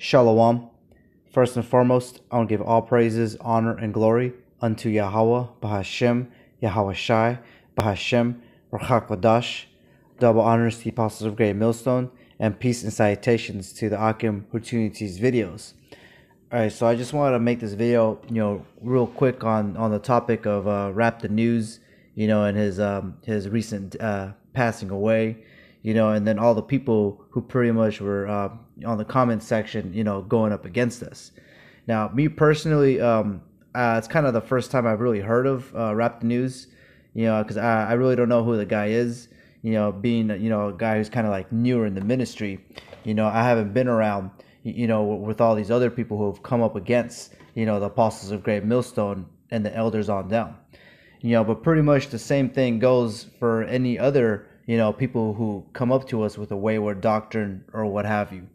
Shalom. First and foremost, I want to give all praises, honor, and glory unto Yahweh, Bahashem, Yahweh Shai, Bahashem, Rachak Double honors to the Apostles of Great Millstone, and peace and salutations to the Akim Opportunities videos. Alright, so I just wanted to make this video, real quick on the topic of Rap the News, and his recent passing away, and then all the people who pretty much were on the comment section, going up against us. Now, me personally, it's kind of the first time I've really heard of Rap the News, because I really don't know who the guy is, being, a guy who's kind of like newer in the ministry. I haven't been around, with all these other people who have come up against, the Apostles of Great Millstone and the elders on down. But pretty much the same thing goes for any other, people who come up to us with a wayward doctrine or what have you.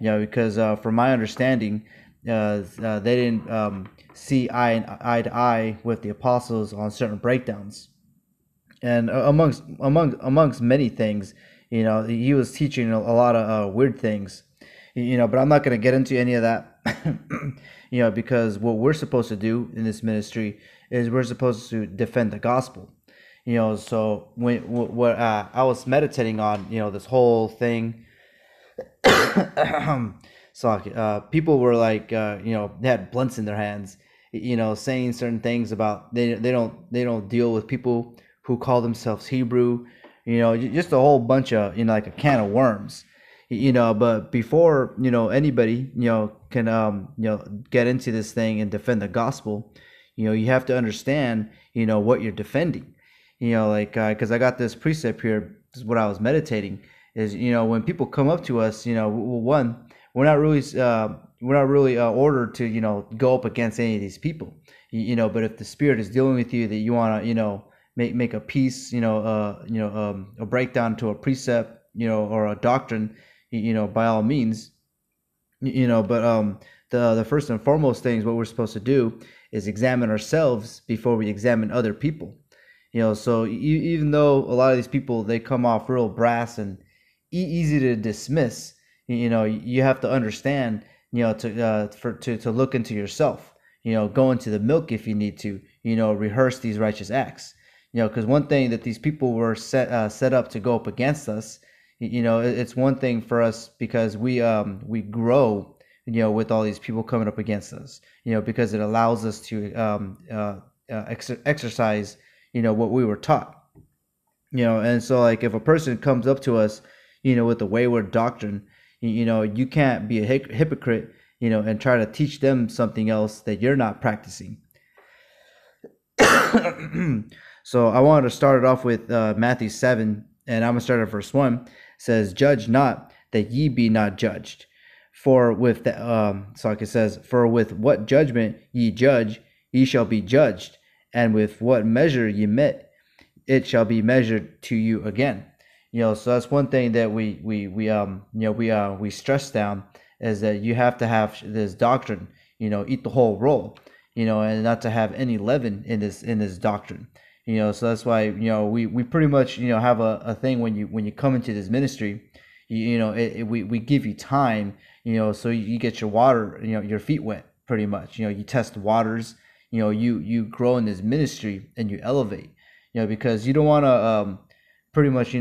Because from my understanding, they didn't see eye to eye with the apostles on certain breakdowns. And amongst many things, he was teaching a lot of weird things. But I'm not going to get into any of that, because what we're supposed to do in this ministry is we're supposed to defend the gospel. So what I was meditating on, this whole thing, so people were like, they had blunts in their hands, saying certain things about they don't deal with people who call themselves Hebrew, just a whole bunch of, like a can of worms. But before, anybody, can, get into this thing and defend the gospel, you have to understand, what you're defending, because I got this precept here. This is what I was meditating is, when people come up to us, one, we're not really ordered to, go up against any of these people, but if the Spirit is dealing with you that you want to, make a piece, a breakdown to a precept, or a doctrine, by all means, but the first and foremost things what we're supposed to do is examine ourselves before we examine other people. So even though a lot of these people, they come off real brass and easy to dismiss, you have to understand, to look into yourself, go into the milk if you need to, rehearse these righteous acts, because one thing that these people were set up to go up against us, it's one thing for us because we grow, with all these people coming up against us, because it allows us to exercise, what we were taught, and so like if a person comes up to us, with a wayward doctrine, you can't be a hypocrite, and try to teach them something else that you're not practicing. So I wanted to start it off with Matthew 7, and I'm going to start at verse 1. It says, "Judge not, that ye be not judged. For with it says, for with what judgment ye judge, ye shall be judged, and with what measure ye met, it shall be measured to you again." So that's one thing that we stress down, is that you have to have this doctrine, eat the whole roll, and not to have any leaven in this doctrine. So that's why, we pretty much, have a thing when you come into this ministry, we give you time, so you get your water, your feet wet pretty much, you test waters, you grow in this ministry and you elevate, because you don't want to, pretty much,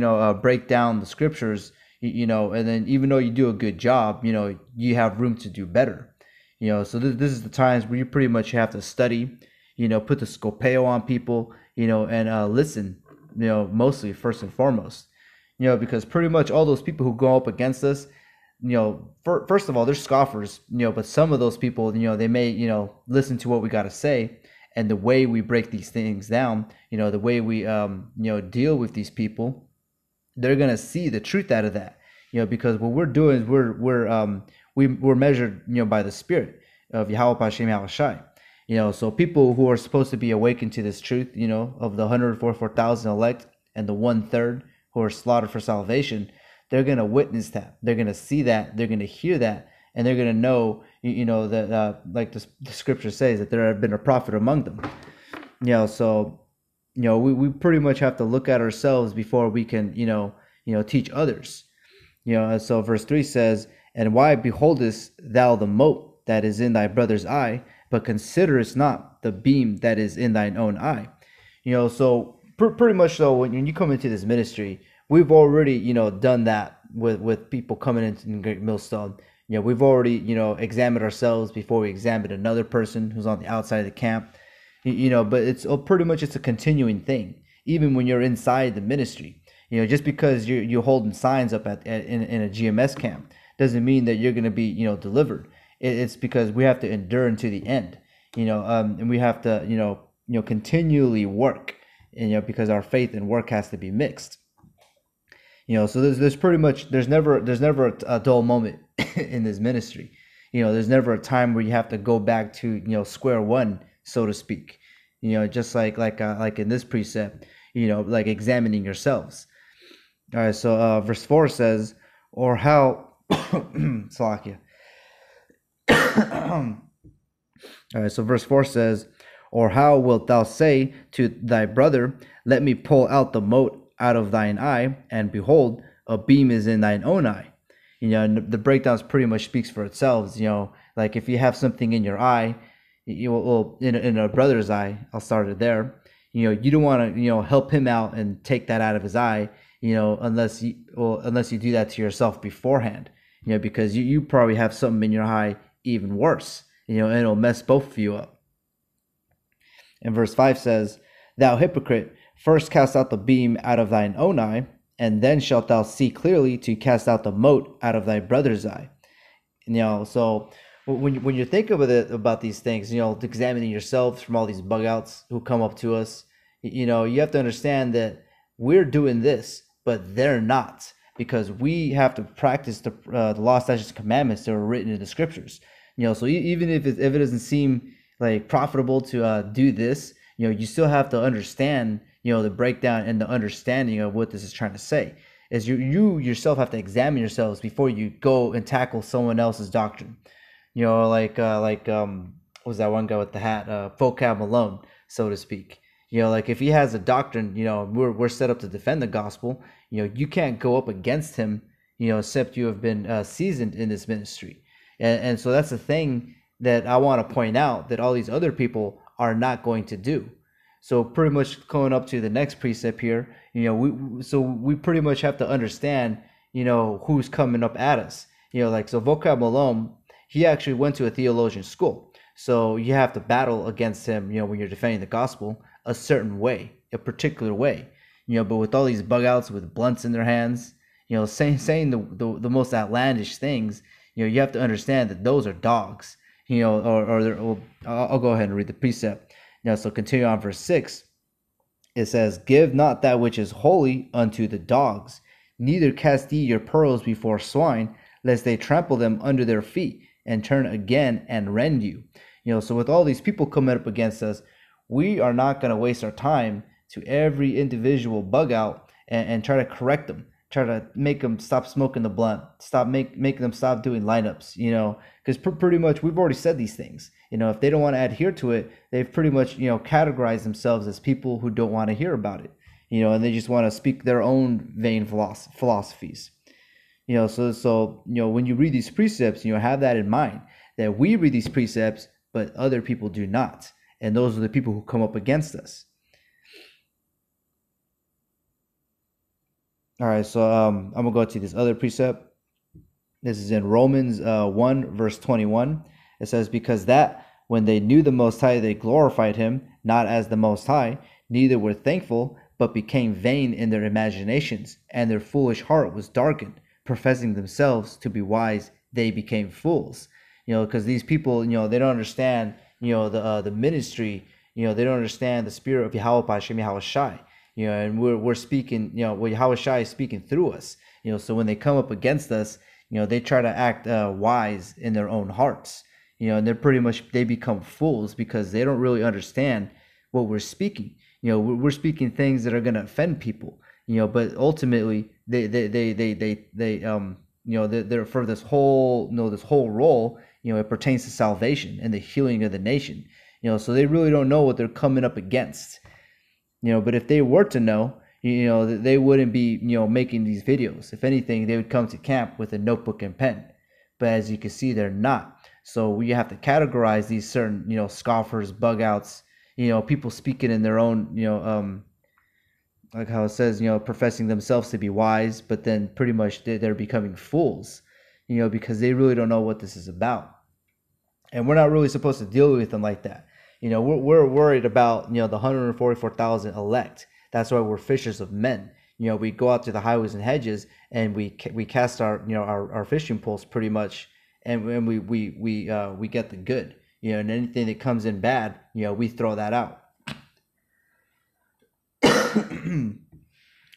break down the scriptures, and then even though you do a good job, you have room to do better, so this is the times where you pretty much have to study, put the scopeo on people, and listen, mostly first and foremost, because pretty much all those people who go up against us, first of all, they're scoffers, but some of those people, they may, listen to what we got to say, and the way we break these things down, the way we, deal with these people, they're going to see the truth out of that, because what we're doing is we're measured, by the Spirit of Yahweh Hashem Yahweh Shai. So people who are supposed to be awakened to this truth, of the 144,000 elect and the 1/3 who are slaughtered for salvation, they're going to witness that. They're going to see that. They're going to hear that. And they're going to know, that like the scripture says, that there have been a prophet among them. So, we pretty much have to look at ourselves before we can, teach others. So verse 3 says, And why beholdest thou the mote that is in thy brother's eye, but considerest not the beam that is in thine own eye? So pretty much, so when you come into this ministry, we've already, done that with people coming into Great Millstone. We've already, examined ourselves before we examine another person who's on the outside of the camp. But it's pretty much, it's a continuing thing, even when you're inside the ministry. Just because you're holding signs up in a GMS camp doesn't mean that you're going to be, delivered. It's because we have to endure into the end, and we have to, continually work, because our faith and work has to be mixed. So there's pretty much, there's never a dull moment in this ministry. There's never a time where you have to go back to, square one, so to speak. Just like in this precept, like examining yourselves. All right, so verse 4 says, or how Salakia. All right, so verse 4 says, or how wilt thou say to thy brother, let me pull out the mote out of thine eye, and behold, a beam is in thine own eye? And the breakdowns pretty much speaks for itself. Like if you have something in your eye, in a brother's eye, I'll start it there. You don't want to, help him out and take that out of his eye, unless you do that to yourself beforehand, because you probably have something in your eye even worse, and it'll mess both of you up. And verse 5 says, thou hypocrite, first cast out the beam out of thine own eye, and then shalt thou see clearly to cast out the mote out of thy brother's eye. So when you think about these things, examining yourselves from all these bug outs who come up to us, you have to understand that we're doing this, but they're not, because we have to practice the law, statutes, and commandments that are written in the scriptures. So even if it doesn't seem like profitable to do this, you still have to understand, the breakdown and the understanding of what this is trying to say. Is you yourself have to examine yourselves before you go and tackle someone else's doctrine. What was that one guy with the hat, Vocab Malone, so to speak. Like if he has a doctrine, we're set up to defend the gospel. You can't go up against him, except you have been seasoned in this ministry. And so that's the thing that I want to point out, that all these other people are not going to do. So pretty much going up to the next precept here, we pretty much have to understand, who's coming up at us. So Vocab Malone, he actually went to a theologian school. So you have to battle against him, when you're defending the gospel a certain way, a particular way. But with all these bug outs with blunts in their hands, saying the most outlandish things, you have to understand that those are dogs. I'll go ahead and read the precept. So continue on verse 6. It says, give not that which is holy unto the dogs, neither cast ye your pearls before swine, lest they trample them under their feet, and turn again and rend you. So with all these people coming up against us, we are not going to waste our time to every individual bug out and try to correct them, try to make them stop smoking the blunt, making them stop doing lineups, because pretty much we've already said these things. If they don't want to adhere to it, they've pretty much, categorized themselves as people who don't want to hear about it, and they just want to speak their own vain philosophies. So when you read these precepts, have that in mind, that we read these precepts, but other people do not. And those are the people who come up against us. All right, so I'm going to go to this other precept. This is in Romans 1, verse 21. It says, because that when they knew the Most High, they glorified him, not as the Most High, neither were thankful, but became vain in their imaginations, and their foolish heart was darkened. Professing themselves to be wise, they became fools. Because these people, they don't understand, the ministry, they don't understand the spirit of Yahweh Hashem Yahweh Shai. And we're speaking, Yahweh Shai is speaking through us. So when they come up against us, they try to act wise in their own hearts. And they become fools because they don't really understand what we're speaking. We're speaking things that are going to offend people. But ultimately they're for this whole role. It pertains to salvation and the healing of the nation. So they really don't know what they're coming up against. But if they were to know, they wouldn't be, making these videos. If anything, they would come to camp with a notebook and pen. but as you can see, they're not. So we have to categorize these certain, scoffers, bug outs, people speaking in their own, like how it says, professing themselves to be wise, but then pretty much they're becoming fools, because they really don't know what this is about. And we're not really supposed to deal with them like that. We're worried about, the 144,000 elect. That's why we're fishers of men. We go out to the highways and hedges, and we cast our, our fishing poles pretty much, and we get the good, and anything that comes in bad, we throw that out.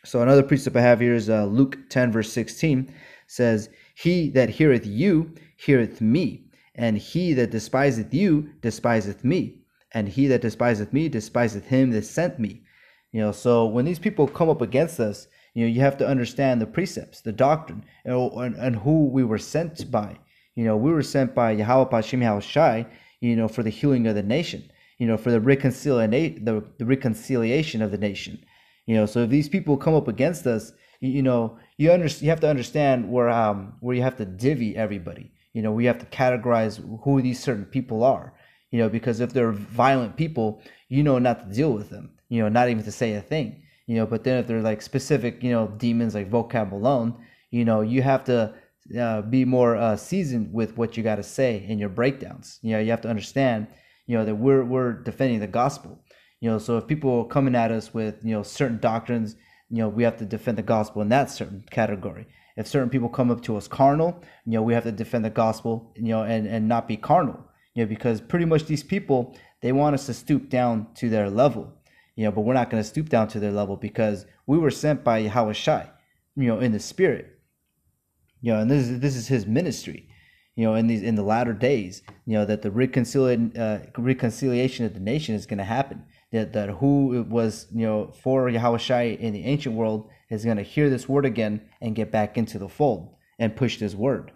So another precept I have here is Luke 10 verse 16 says, "He that heareth you heareth me, and he that despiseth you despiseth me, and he that despiseth me despiseth him that sent me." So when these people come up against us, you have to understand the precepts, the doctrine, and who we were sent by. We were sent by Yahweh Hashem Yahushai, for the healing of the nation, for the reconciliation of the nation. So if these people come up against us, you have to understand where you have to divvy everybody. We have to categorize who these certain people are. Because if they're violent people, not to deal with them. Not even to say a thing. But then if they're like specific, demons like vocab alone, you have to be more seasoned with what you got to say in your breakdowns. You have to understand, that we're defending the gospel. So if people are coming at us with, certain doctrines, we have to defend the gospel in that certain category. If certain people come up to us carnal, we have to defend the gospel, and not be carnal, because pretty much these people, they want us to stoop down to their level, but we're not going to stoop down to their level because we were sent by Yahushai, in the spirit, and this is his ministry, in the latter days, that the reconciliation of the nation is going to happen. That who it was, for Yahushai in the ancient world is going to hear this word again and get back into the fold and push this word.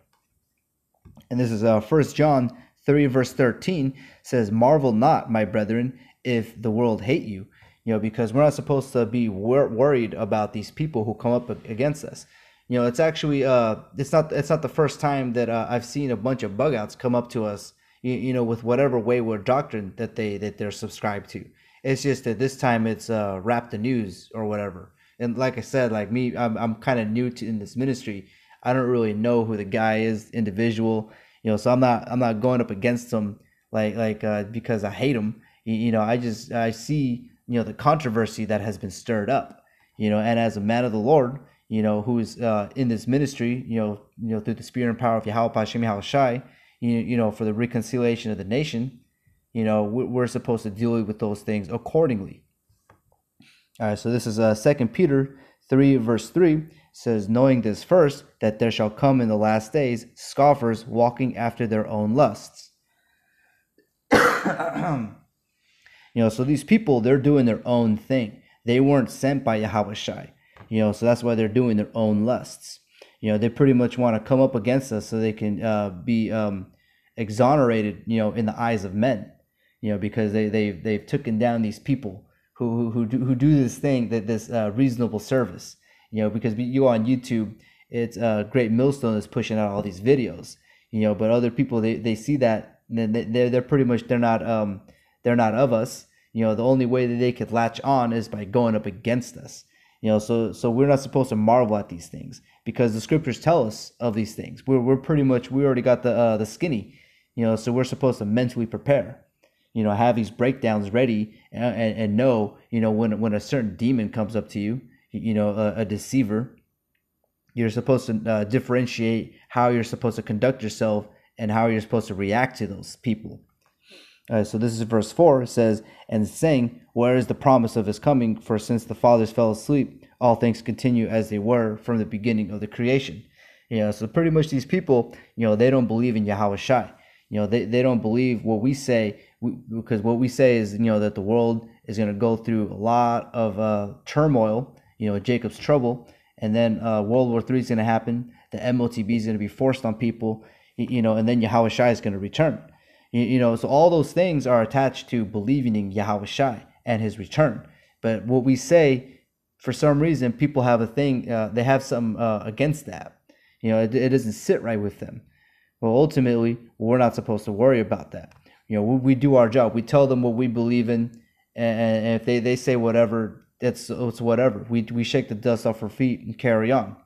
And this is 1 John 3 verse 13 says, "Marvel not, my brethren, if the world hate you." Because we're not supposed to be worried about these people who come up against us. It's actually it's not the first time that I've seen a bunch of bug outs come up to us, with whatever wayward doctrine that they're subscribed to. It's just that this time it's Rap the News or whatever. And like I said, like me, I'm kind of new in this ministry. I don't really know who the guy is, individual. So I'm not going up against him like because I hate him. I see the controversy that has been stirred up. And as a man of the Lord, who's in this ministry, through the spirit and power of Yahweh Hashem Yahushai, for the reconciliation of the nation. We're supposed to deal with those things accordingly. All right, so this is 2 Peter 3 verse 3 says, "Knowing this first, that there shall come in the last days scoffers walking after their own lusts." So these people, they're doing their own thing. They weren't sent by Yahushai. So that's why they're doing their own lusts. They pretty much want to come up against us so they can be exonerated, in the eyes of men. Because they've taken down these people who do this thing, this reasonable service. Because you go on YouTube, it's Great Millstone is pushing out all these videos. But other people they see that, and they're pretty much they're not of us. The only way that they could latch on is by going up against us. So we're not supposed to marvel at these things because the scriptures tell us of these things. We're pretty much, we already got the skinny. So we're supposed to mentally prepare. Have these breakdowns ready and know, when a certain demon comes up to you, a deceiver, you're supposed to differentiate how you're supposed to conduct yourself and how you're supposed to react to those people. So this is verse 4. It says, "And saying, where is the promise of his coming? For since the fathers fell asleep, all things continue as they were from the beginning of the creation." So pretty much these people, they don't believe in Yahushai. They don't believe what we say, because what we say is, that the world is going to go through a lot of turmoil, Jacob's trouble, and then World War III is going to happen. The MOTB is going to be forced on people, and then Yahushai is going to return. So all those things are attached to believing in Yahushai and his return. But what we say, for some reason, people have a thing, they have something against that. It doesn't sit right with them. Well, ultimately, we're not supposed to worry about that. We do our job. We tell them what we believe in, and if they say whatever, it's whatever. We shake the dust off our feet and carry on.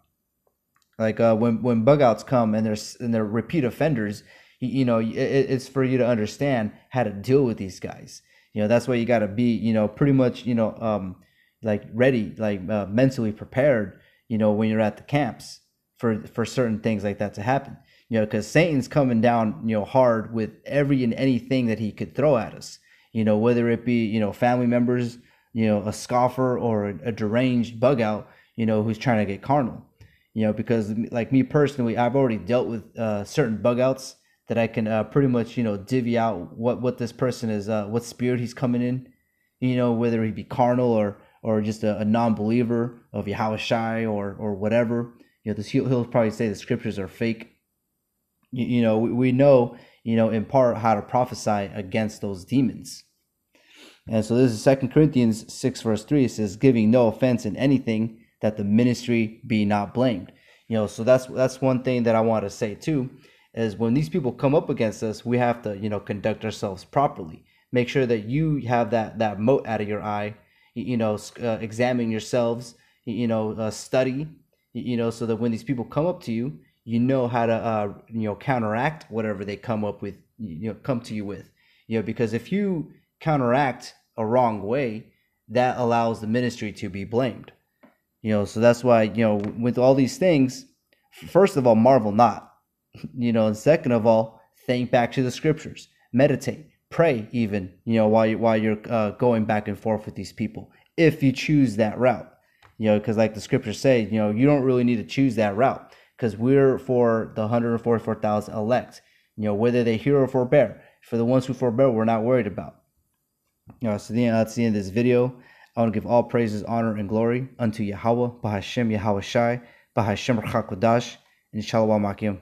Like when bug outs come and they're repeat offenders, it's for you to understand how to deal with these guys. That's why you got to be pretty much like ready, like mentally prepared. When you're at the camps for certain things like that to happen. Because Satan's coming down hard with every and anything that he could throw at us. Whether it be family members, a scoffer or a deranged bug out, who's trying to get carnal. Because like me personally, I've already dealt with certain bug outs that I can pretty much, divvy out what this person is, what spirit he's coming in, whether he be carnal or just a non-believer of Yahushai or whatever. He'll probably say the scriptures are fake. We know, in part how to prophesy against those demons. And so this is 2 Corinthians 6 verse 3. It says, giving no offense in anything, that the ministry be not blamed. So that's one thing that I want to say too, is when these people come up against us, we have to, conduct ourselves properly. Make sure that you have that mote out of your eye, examine yourselves, study, so that when these people come up to you, you know how to, counteract whatever they come up with, come to you with, because if you counteract a wrong way, that allows the ministry to be blamed. So that's why, with all these things, first of all, marvel not, and second of all, think back to the scriptures, meditate, pray even, while you're going back and forth with these people, if you choose that route, because like the scriptures say, you don't really need to choose that route, because we're for the 144,000 elect, whether they hear or forbear. For the ones who forbear, we're not worried about. So that's the end of this video. I want to give all praises, honor, and glory unto Yahweh, Bahashem Yahweh Shai, Bahashem Rachakodash, and Shalom Akim.